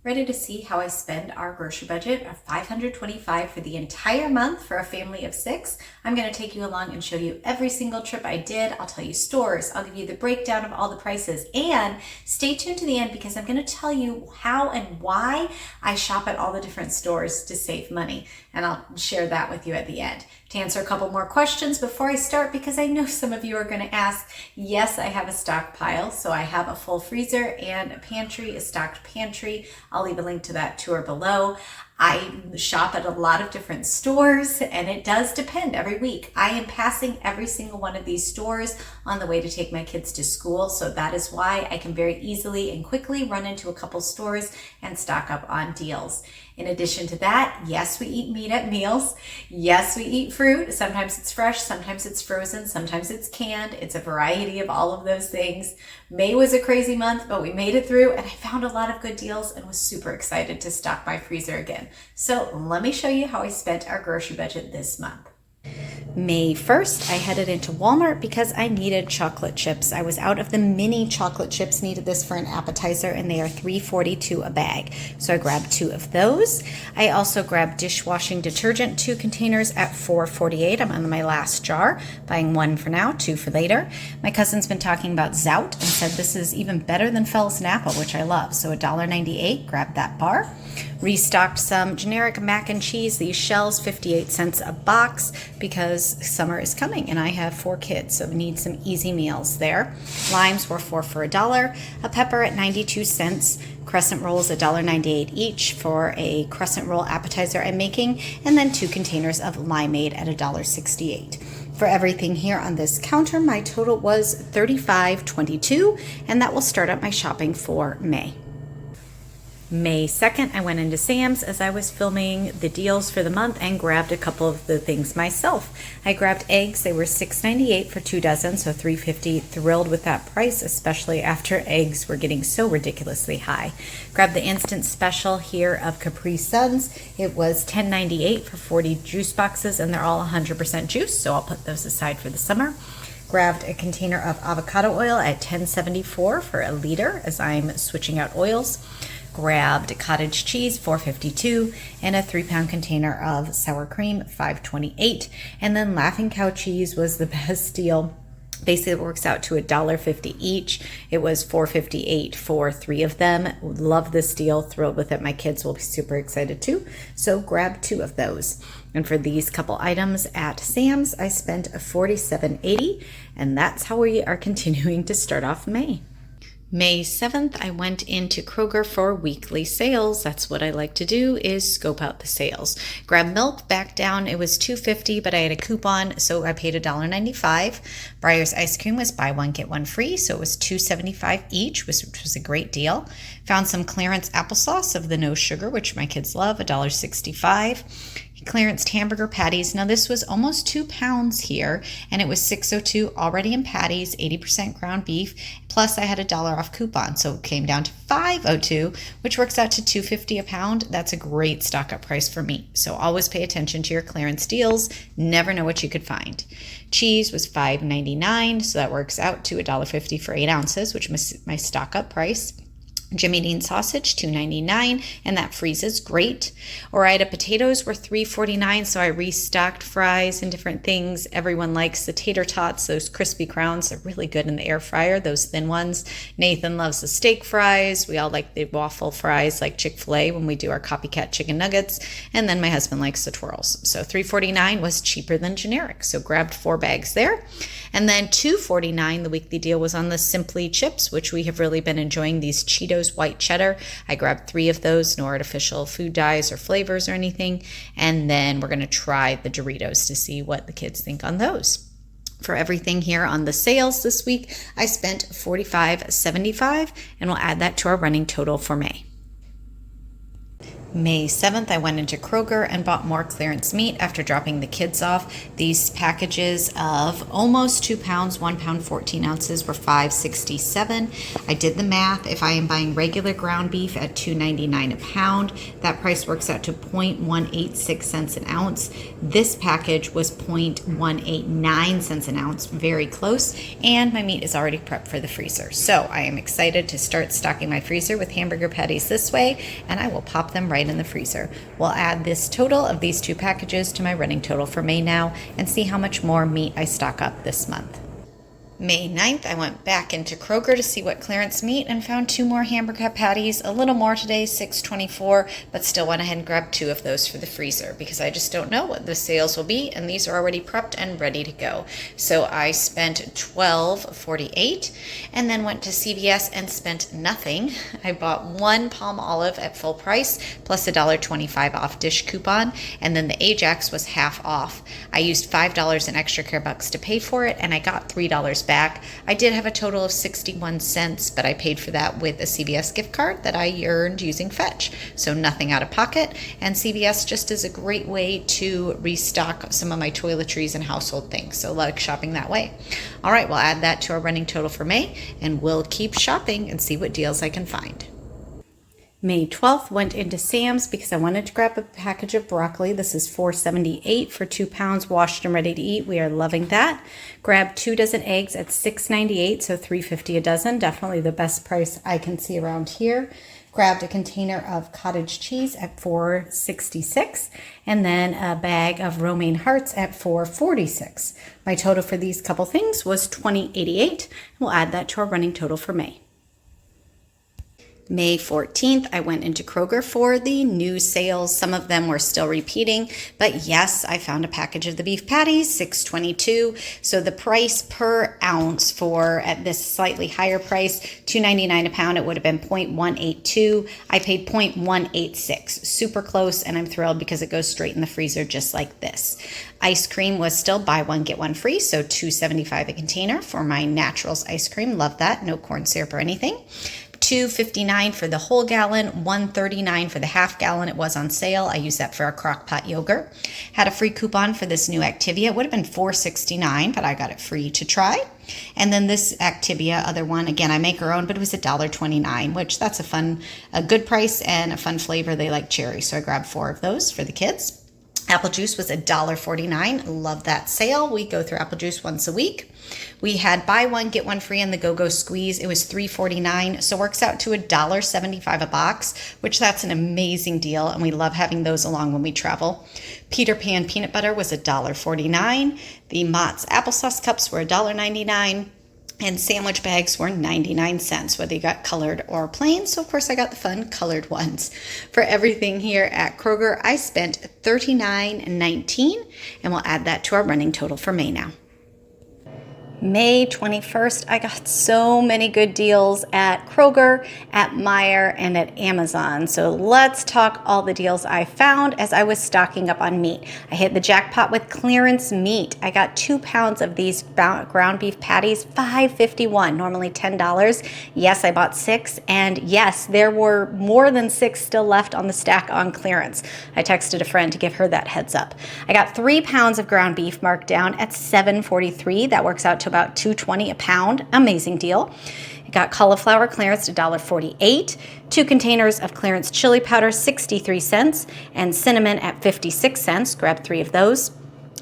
Ready to see how I spend our grocery budget of $525 for the entire month for a family of 6? I'm going to take you along and show you every single trip I did. I'll tell you stores. I'll give you the breakdown of all the prices. And stay tuned to the end because I'm going to tell you how and why I shop at all the different stores to save money. And I'll share that with you at the end. To answer a couple more questions before I start, because I know some of you are going to ask, yes, I have a stockpile. So I have a full freezer and a pantry, a stocked pantry. I'll leave a link to that tour below. I shop at a lot of different stores and it does depend every week. I am passing every single one of these stores on the way to take my kids to school. So that is why I can very easily and quickly run into a couple stores and stock up on deals. In addition to that, yes, we eat meat at meals. Yes, we eat fruit. Sometimes it's fresh, sometimes it's frozen, sometimes it's canned. It's a variety of all of those things. May was a crazy month, but we made it through and I found a lot of good deals and was super excited to stock my freezer again. So let me show you how I spent our grocery budget this month. May 1st, I headed into Walmart because I needed chocolate chips. I was out of the mini chocolate chips, needed this for an appetizer, and they are $3.42 a bag. So I grabbed 2 of those. I also grabbed dishwashing detergent, 2 containers at $4.48. I'm on my last jar, buying 1 for now, 2 for later. My cousin's been talking about Zout and said this is even better than Fells Napa, which I love. So $1.98, grabbed that bar. Restocked some generic mac and cheese, these shells, 58 cents a box, because summer is coming and I have 4 kids, so we need some easy meals there. Limes were 4 for $1, a pepper at 92 cents, crescent rolls $1.98 each for a crescent roll appetizer I'm making, and then 2 containers of limeade at $1.68. For everything here on this counter, my total was $35.22, and that will start up my shopping for May. May 2nd, I went into Sam's as I was filming the deals for the month and grabbed a couple of the things myself. I grabbed eggs. They were $6.98 for 2 dozen, so $3.50. Thrilled with that price, especially after eggs were getting so ridiculously high. Grabbed the instant special here of Capri Suns. It was $10.98 for 40 juice boxes, and they're all 100% juice, so I'll put those aside for the summer. Grabbed a container of avocado oil at $10.74 for a liter as I'm switching out oils. Grabbed cottage cheese, $4.52, and a 3-pound container of sour cream, $5.28. And then Laughing Cow cheese was the best deal. Basically, it works out to $1.50 each. It was $4.58 for 3 of them. Love this deal. Thrilled with it. My kids will be super excited too. So grab 2 of those. And for these couple items at Sam's, I spent $47.80, and that's how we are continuing to start off May. May 7th, I went into Kroger for weekly sales. That's what I like to do, is scope out the sales. Grab milk, back down. It was $2.50, but I had a coupon, so I paid $1.95. Breyer's ice cream was buy one, get one free, so it was $2.75 each, which was a great deal. Found some clearance applesauce of the no sugar, which my kids love, $1.65. Clearance hamburger patties. Now this was almost 2 pounds here, and it was $6.02 already in patties, 80% ground beef, plus I had a $1 off coupon, so it came down to $5.02, which works out to $2.50 a pound. That's a great stock up price for meat, so always pay attention to your clearance deals. Never know what you could find. Cheese was $5.99, so that works out to $1.50 for 8 ounces, which was my stock up price. Jimmy Dean sausage, $2.99, and that freezes great. Ore-Ida potatoes were $3.49, so I restocked fries and different things. Everyone likes the tater tots, those crispy crowns. They're really good in the air fryer, those thin ones. Nathan loves the steak fries. We all like the waffle fries like Chick-fil-A when we do our copycat chicken nuggets. And then my husband likes the twirls. So $3.49 was cheaper than generic, so grabbed 4 bags there. And then $2.49, the weekly deal was on the Simply chips, which we have really been enjoying, these Cheetos white cheddar. I grabbed 3 of those, no artificial food dyes or flavors or anything. And then we're going to try the Doritos to see what the kids think on those. For everything here on the sales this week, I spent $45.75, and we'll add that to our running total for May. May 7th, I went into Kroger and bought more clearance meat after dropping the kids off. These packages of almost 2 pounds, 1 pound, 14 ounces were $5.67. I did the math. If I am buying regular ground beef at $2.99 a pound, that price works out to 0.186 cents an ounce. This package was 0.189 cents an ounce, very close, and my meat is already prepped for the freezer. So I am excited to start stocking my freezer with hamburger patties this way, and I will pop them right in the freezer. We'll add this total of these two packages to my running total for May now and see how much more meat I stock up this month. May 9th, I went back into Kroger to see what clearance meat and found 2 more hamburger patties, a little more today, $6.24, but still went ahead and grabbed 2 of those for the freezer because I just don't know what the sales will be, and these are already prepped and ready to go. So I spent $12.48 and then went to CVS and spent nothing. I bought 1 palm olive at full price plus $1.25 off dish coupon, and then the Ajax was half off. I used $5 in extra care bucks to pay for it, and I got $3 back. I did have a total of 61 cents, but I paid for that with a CVS gift card that I earned using Fetch. So nothing out of pocket, and CVS just is a great way to restock some of my toiletries and household things. So like shopping that way. All right, we'll add that to our running total for May, and we'll keep shopping and see what deals I can find. May 12th, went into Sam's because I wanted to grab a package of broccoli. This is $4.78 for 2 pounds, washed and ready to eat. We are loving that. Grabbed 2 dozen eggs at $6.98, so $3.50 a dozen. Definitely the best price I can see around here. Grabbed a container of cottage cheese at $4.66, and then a bag of romaine hearts at $4.46. My total for these couple things was $20.88. We'll add that to our running total for May. May 14th, I went into Kroger for the new sales. Some of them were still repeating, but yes, I found a package of the beef patties, $6.22. So the price per ounce for, at this slightly higher price, $2.99 a pound, it would have been 0.182. I paid 0.186. Super close, and I'm thrilled because it goes straight in the freezer just like this. Ice cream was still buy one, get one free, so $2.75 a container for my Naturals ice cream. Love that. No corn syrup or anything. $2.59 for the whole gallon, $1.39 for the half gallon. It was on sale. I used that for a crock pot yogurt. Had a free coupon for this new Activia. It would have been $4.69, but I got it free to try. And then this Activia, other one, again, I make her own, but it was $1.29, which that's a good price and a fun flavor. They like cherry, so I grabbed 4 of those for the kids. Apple juice was $1.49. Love that sale. We go through apple juice once a week. We had buy one, get one free in the Go-Go Squeeze. It was $3.49, so works out to $1.75 a box, which that's an amazing deal, and we love having those along when we travel. Peter Pan peanut butter was $1.49. The Mott's applesauce cups were $1.99. And sandwich bags were 99 cents, whether you got colored or plain. So, of course, I got the fun colored ones. For everything here at Kroger, I spent $39.19, and we'll add that to our running total for May now. May 21st, I got so many good deals at Kroger, at Meijer, and at Amazon. So let's talk all the deals I found as I was stocking up on meat. I hit the jackpot with clearance meat. I got 2 pounds of these ground beef patties, $5.51, normally $10. Yes, I bought 6, and yes, there were more than 6 still left on the stack on clearance. I texted a friend to give her that heads up. I got 3 pounds of ground beef marked down at $7.43. That works out to about $2.20 a pound. Amazing deal. I got cauliflower clearance at $1.48, 2 containers of clearance chili powder, 63 cents, and cinnamon at 56 cents. Grabbed 3 of those.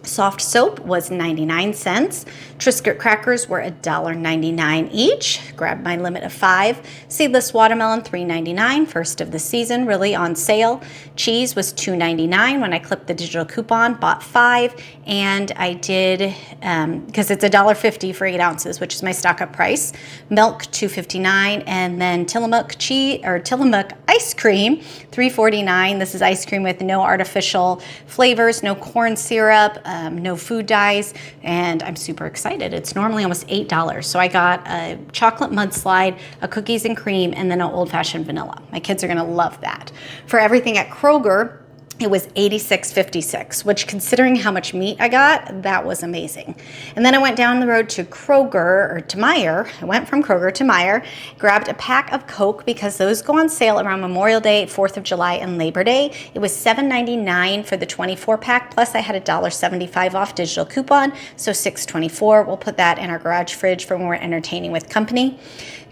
Soft soap was 99 cents. Triscuit crackers were $1.99 each. Grabbed my limit of 5. Seedless watermelon, $3.99, first of the season, really on sale. Cheese was $2.99 when I clipped the digital coupon, bought 5, and I did, because it's $1.50 for 8 ounces, which is my stock up price. Milk, $2.59, and then Tillamook Tillamook ice cream, $3.49. This is ice cream with no artificial flavors, no corn syrup, no food dyes, and I'm super excited. It's normally almost $8. So I got a chocolate mudslide, a cookies and cream, and then an old-fashioned vanilla. My kids are gonna love that. For everything at Kroger, it was $86.56, which considering how much meat I got, that was amazing. And then I went down the road to Kroger, or to Meijer. I went from Kroger to Meijer, grabbed a pack of Coke because those go on sale around Memorial Day, 4th of July, and Labor Day. It was $7.99 for the 24 pack, plus I had a $1.75 off digital coupon, so $6.24. We'll put that in our garage fridge for when we're entertaining with company.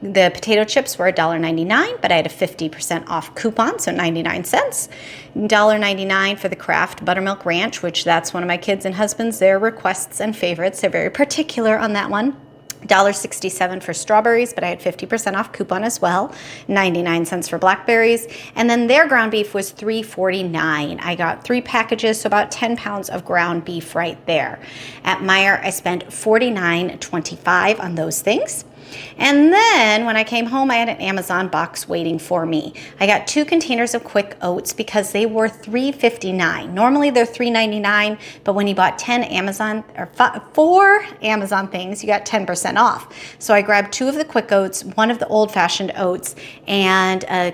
The potato chips were $1.99, but I had a 50% off coupon, so 99 cents. $1.99 for the Kraft Buttermilk Ranch, which that's one of my kids and husbands, their requests and favorites. They're very particular on that one. $1.67 for strawberries, but I had 50% off coupon as well. 99 cents for blackberries. And then their ground beef was $3.49. I got 3 packages, so about 10 pounds of ground beef right there. At Meijer, I spent $49.25 on those things. And then when I came home, I had an Amazon box waiting for me. I got 2 containers of quick oats because they were $3.59. Normally they're $3.99, but when you bought 4 Amazon things, you got 10% off. So I grabbed 2 of the quick oats, 1 of the old-fashioned oats, and a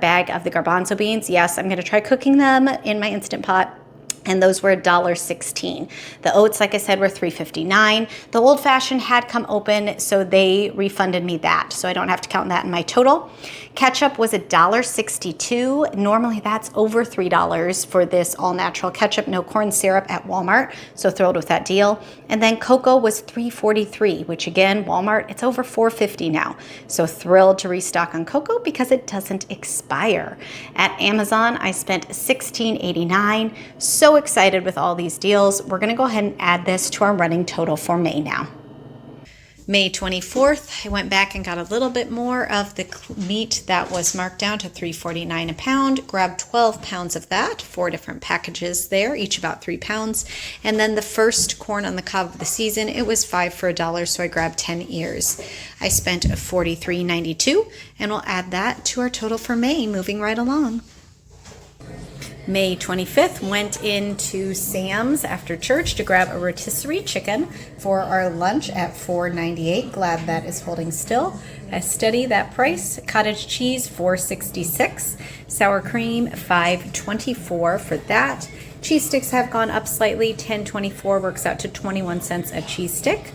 bag of the garbanzo beans. Yes, I'm going to try cooking them in my Instant Pot. And those were $1.16. The oats, like I said, were $3.59. The old-fashioned had come open, so they refunded me that. So I don't have to count that in my total. Ketchup was $1.62. Normally that's over $3 for this all-natural ketchup, no corn syrup at Walmart. So thrilled with that deal. And then cocoa was $3.43, which again, Walmart, it's over $4.50 now. So thrilled to restock on cocoa because it doesn't expire. At Amazon, I spent $16.89. So excited with all these deals. We're going to go ahead and add this to our running total for May now. May 24th, I went back and got a little bit more of the meat that was marked down to $3.49 a pound, grabbed 12 pounds of that, 4 different packages there, each about 3 pounds. And then the first corn on the cob of the season, it was 5 for $1, so I grabbed 10 ears. I spent $43.92, and we'll add that to our total for May, moving right along. May 25th, went into Sam's after church to grab a rotisserie chicken for our lunch at $4.98. Glad that is holding still. I steady that price. Cottage cheese, $4.66. Sour cream, $5.24 for that. Cheese sticks have gone up slightly. $10.24 works out to 21 cents a cheese stick.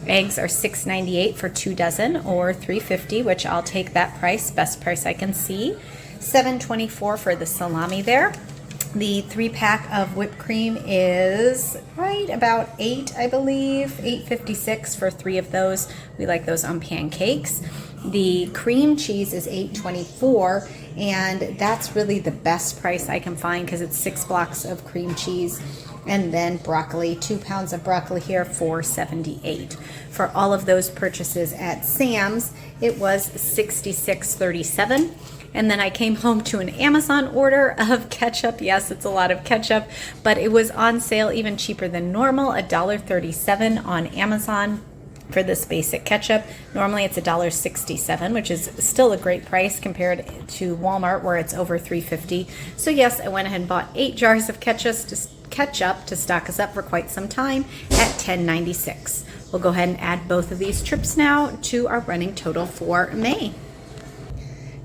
Eggs are $6.98 for 2 dozen, or $3.50, which I'll take that price, best price I can see. $7.24 for the salami there. The 3-pack of whipped cream is right about $8, I believe, $8.56 for 3 of those. We like those on pancakes. The cream cheese is $8.24, and that's really the best price I can find because it's 6 blocks of cream cheese. And then broccoli, 2 pounds of broccoli here, $4.78. For all of those purchases at Sam's, it was $66.37. And then I came home to an Amazon order of ketchup. Yes, it's a lot of ketchup, but it was on sale even cheaper than normal, $1.37 on Amazon for this basic ketchup. Normally it's $1.67, which is still a great price compared to Walmart where it's over $3.50. So yes, I went ahead and bought 8 jars of ketchup to stock us up for quite some time at $10.96. We'll go ahead and add both of these trips now to our running total for May.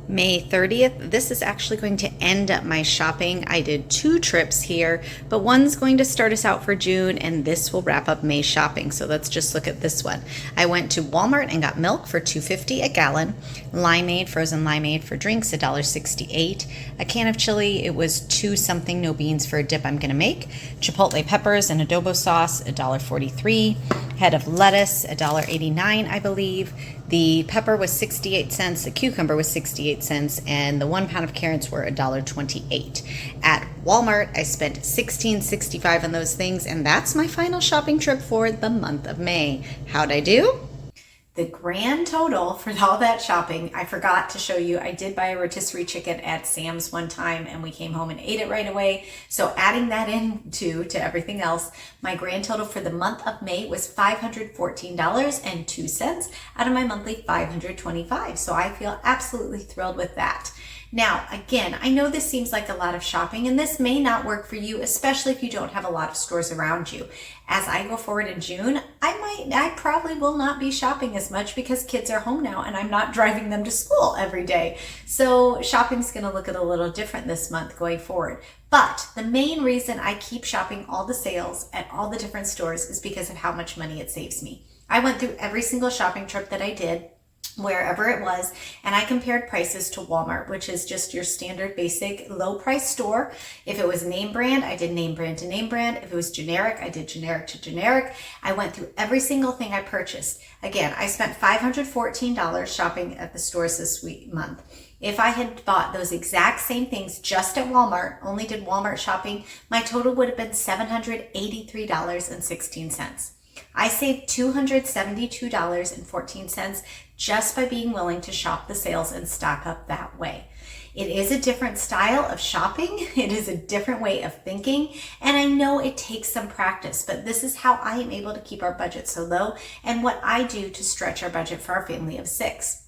May 30th, this is actually going to end up my shopping. I did 2 trips here, but one's going to start us out for June, and this will wrap up May shopping. So let's just look at this one. I went to Walmart and got milk for $2.50 a gallon, limeade, frozen limeade for drinks, $1.68. A can of chili, it was 2 something, no beans for a dip I'm gonna make. Chipotle peppers and adobo sauce, $1.43. Head of lettuce, $1.89, I believe. The pepper was 68 cents, the cucumber was 68 cents, and the 1 pound of carrots were $1.28. At Walmart, I spent $16.65 on those things, and that's my final shopping trip for the month of May. How'd I do? The grand total for all that shopping, I forgot to show you, I did buy a rotisserie chicken at Sam's one time and we came home and ate it right away. So adding that in to everything else, my grand total for the month of May was $514.02 out of my monthly $525. So I feel absolutely thrilled with that. Now, again, I know this seems like a lot of shopping, and this may not work for you, especially if you don't have a lot of stores around you. As I go forward in June, I probably will not be shopping as much because kids are home now and I'm not driving them to school every day. So shopping's going to look a little different this month going forward. But the main reason I keep shopping all the sales at all the different stores is because of how much money it saves me. I went through every single shopping trip that I did, wherever it was, and I compared prices to Walmart, which is just your standard basic low price store. If it was name brand, I did name brand to name brand. If it was generic, I did generic to generic. I went through every single thing I purchased. Again, I spent $514 shopping at the stores this month. If I had bought those exact same things just at Walmart, only did Walmart shopping, my total would have been $783.16. I saved $272.14 just by being willing to shop the sales and stock up that way. It is a different style of shopping. It is a different way of thinking. And I know it takes some practice, but this is how I am able to keep our budget so low and what I do to stretch our budget for our family of 6.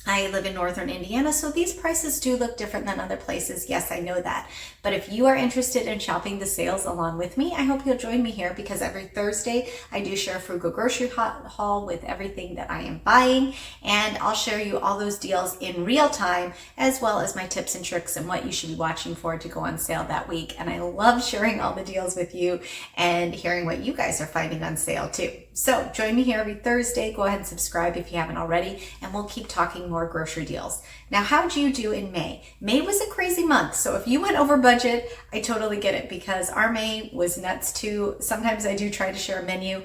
I live in northern Indiana, so these prices do look different than other places. Yes, I know that. But if you are interested in shopping the sales along with me, I hope you'll join me here because every Thursday I do share a frugal grocery haul with everything that I am buying. And I'll share you all those deals in real time, as well as my tips and tricks and what you should be watching for to go on sale that week. And I love sharing all the deals with you and hearing what you guys are finding on sale too. So join me here every Thursday. Go ahead and subscribe if you haven't already, and we'll keep talking more grocery deals. Now, how'd you do in May? May was a crazy month. So if you went over budget, I totally get it because our May was nuts too. Sometimes I do try to share a menu.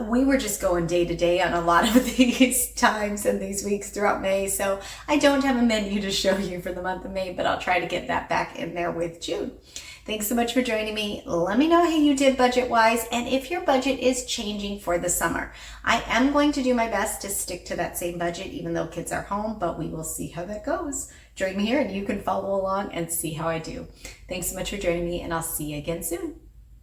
We were just going day to day on a lot of these times and these weeks throughout May. So I don't have a menu to show you for the month of May, but I'll try to get that back in there with June. Thanks so much for joining me. Let me know how you did budget-wise and if your budget is changing for the summer. I am going to do my best to stick to that same budget even though kids are home, but we will see how that goes. Join me here and you can follow along and see how I do. Thanks so much for joining me, and I'll see you again soon.